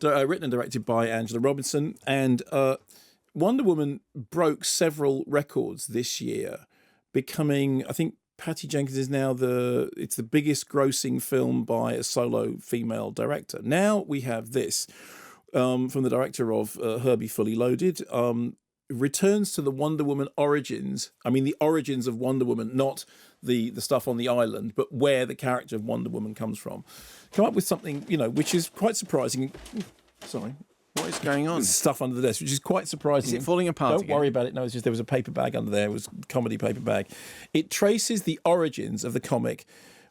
written and directed by Angela Robinson. And Wonder Woman broke several records this year, becoming, I think, Patty Jenkins is now it's the biggest grossing film by a solo female director. Now we have this from the director of Herbie Fully Loaded, returns to the Wonder Woman origins. I mean, the origins of Wonder Woman, not the stuff on the island, but where the character of Wonder Woman comes from. Come up with something, which is quite surprising. Sorry. What is going on? There's stuff under the desk, which is quite surprising. Is it falling apart Don't again? worry about it. No, it's just there was a paper bag under there. It was a comedy paper bag. It traces the origins of the comic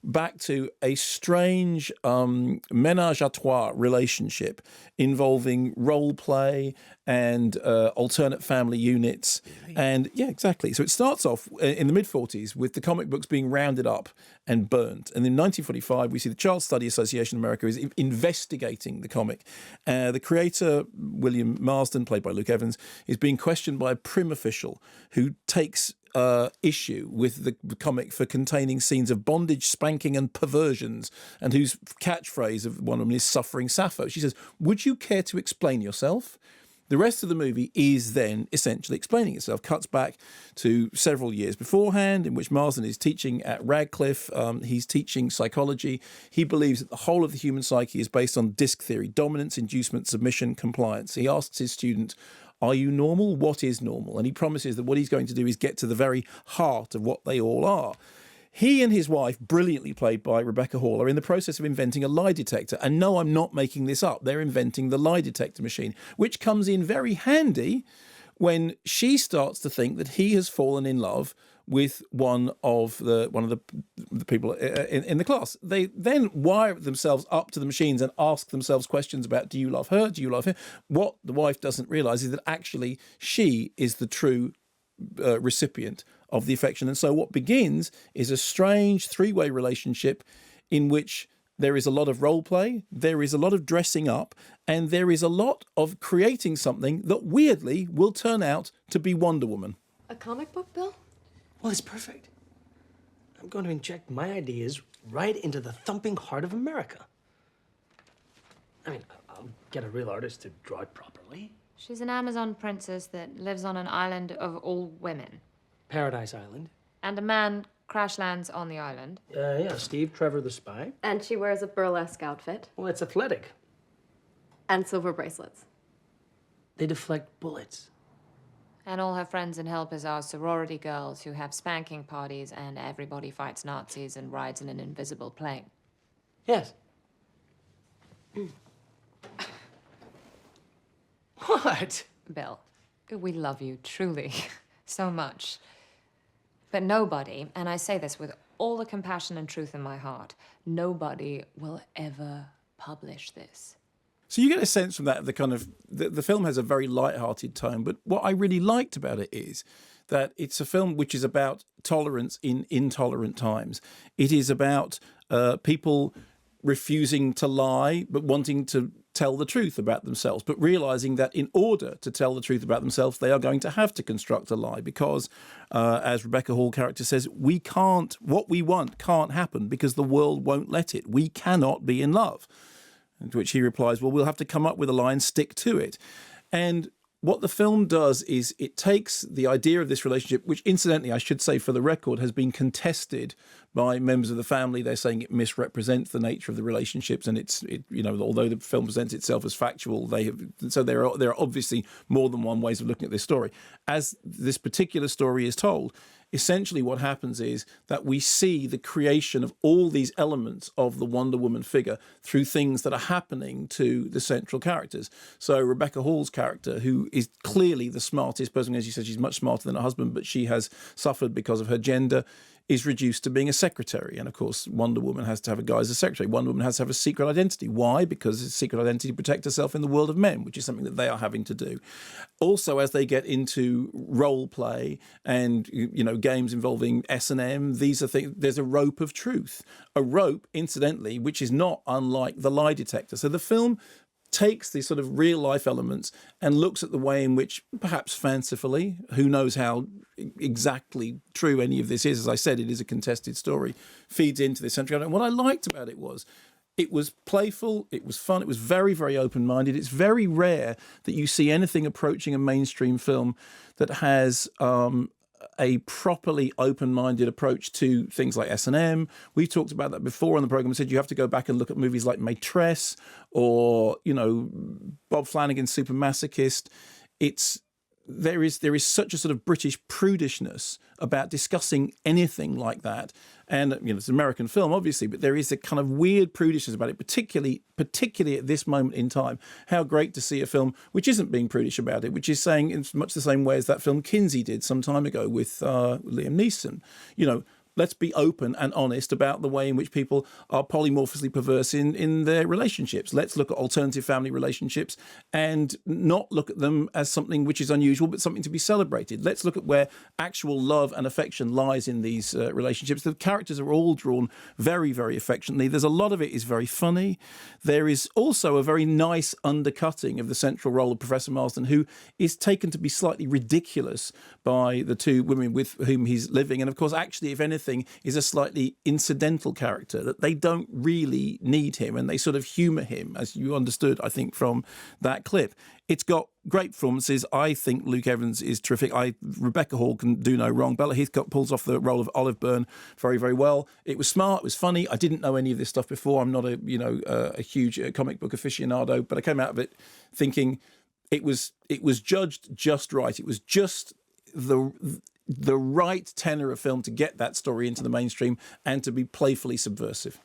back to a strange ménage à trois relationship involving role play and alternate family units. Really? And yeah, exactly. So it starts off in the mid-40s with the comic books being rounded up and burnt. And in 1945, we see the Child Study Association of America is investigating the comic. The creator, William Marston, played by Luke Evans, is being questioned by a prim official who takes issue with the comic for containing scenes of bondage, spanking and perversions, and whose catchphrase of one of them is "suffering Sappho." She says, "Would you care to explain yourself?" The rest of the movie is then essentially explaining itself. Cuts back to several years beforehand, in which Marsden is teaching at Radcliffe. He's teaching psychology. He believes that the whole of the human psyche is based on disc theory: dominance, inducement, submission, compliance. He asks his student, "Are you normal? What is normal?" And he promises that what he's going to do is get to the very heart of what they all are. He and his wife, brilliantly played by Rebecca Hall, are in the process of inventing a lie detector. And no, I'm not making this up. They're inventing the lie detector machine, which comes in very handy when she starts to think that he has fallen in love with one of the people in the class. They then wire themselves up to the machines and ask themselves questions about, do you love her? Do you love him? What the wife doesn't realise is that actually she is the true recipient of the affection. And so what begins is a strange three-way relationship in which there is a lot of role play, there is a lot of dressing up, and there is a lot of creating something that weirdly will turn out to be Wonder Woman. A comic book, Bill? Well, it's perfect. I'm going to inject my ideas right into the thumping heart of America. I mean, I'll get a real artist to draw it properly. She's an Amazon princess that lives on an island of all women. Paradise Island. And a man crash lands on the island. Yeah, Steve Trevor the spy. And she wears a burlesque outfit. Well, it's athletic. And silver bracelets. They deflect bullets. And all her friends and helpers are sorority girls who have spanking parties, and everybody fights Nazis and rides in an invisible plane. Yes. What? Bill, we love you, truly, so much. But nobody, and I say this with all the compassion and truth in my heart, nobody will ever publish this. So you get a sense from that, the film has a very light-hearted tone, but what I really liked about it is that it's a film which is about tolerance in intolerant times. It is about people refusing to lie, but wanting to tell the truth about themselves, but realizing that in order to tell the truth about themselves, they are going to have to construct a lie because, as Rebecca Hall character says, what we want can't happen because the world won't let it. We cannot be in love. And to which he replies, well, we'll have to come up with a lie and stick to it. And what the film does is it takes the idea of this relationship, which incidentally, I should say for the record, has been contested by members of the family. They're saying it misrepresents the nature of the relationships, and although the film presents itself as factual, there are obviously more than one ways of looking at this story. As this particular story is told, essentially what happens is that we see the creation of all these elements of the Wonder Woman figure through things that are happening to the central characters. So Rebecca Hall's character, who is clearly the smartest person, as you said, she's much smarter than her husband, but she has suffered because of her gender, is reduced to being a secretary. And of course, Wonder Woman has to have a guy as a secretary. Wonder Woman has to have a secret identity. Why? Because it's a secret identity to protect herself in the world of men, which is something that they are having to do. Also, as they get into role play and, games involving S&M, these are things, there's a rope of truth. A rope, incidentally, which is not unlike the lie detector. So the film takes these sort of real life elements and looks at the way in which, perhaps fancifully, who knows how exactly true any of this is. As I said, it is a contested story, feeds into this century. And what I liked about it was It was playful, it was fun, it was very, very open-minded. It's very rare that you see anything approaching a mainstream film that has a properly open-minded approach to things like S&M. We talked about that before on the program. We said you have to go back and look at movies like Mistress or, Bob Flanagan's Super Masochist. There is such a sort of British prudishness about discussing anything like that. And, it's an American film, obviously, but there is a kind of weird prudishness about it, particularly at this moment in time. How great to see a film which isn't being prudish about it, which is saying in much the same way as that film Kinsey did some time ago with Liam Neeson. Let's be open and honest about the way in which people are polymorphously perverse in their relationships. Let's look at alternative family relationships and not look at them as something which is unusual, but something to be celebrated. Let's look at where actual love and affection lies in these relationships. The characters are all drawn very, very affectionately. There's a lot of it is very funny. There is also a very nice undercutting of the central role of Professor Marston, who is taken to be slightly ridiculous by the two women with whom he's living. And of course, actually, if anything, is a slightly incidental character, that they don't really need him and they sort of humour him, as you understood, I think, from that clip. It's got great performances. I think Luke Evans is terrific. Rebecca Hall can do no wrong. Bella Heathcote pulls off the role of Olive Byrne very, very well. It was smart. It was funny. I didn't know any of this stuff before. I'm not a huge comic book aficionado, but I came out of it thinking it was judged just right. It was just the right tenor of film to get that story into the mainstream and to be playfully subversive.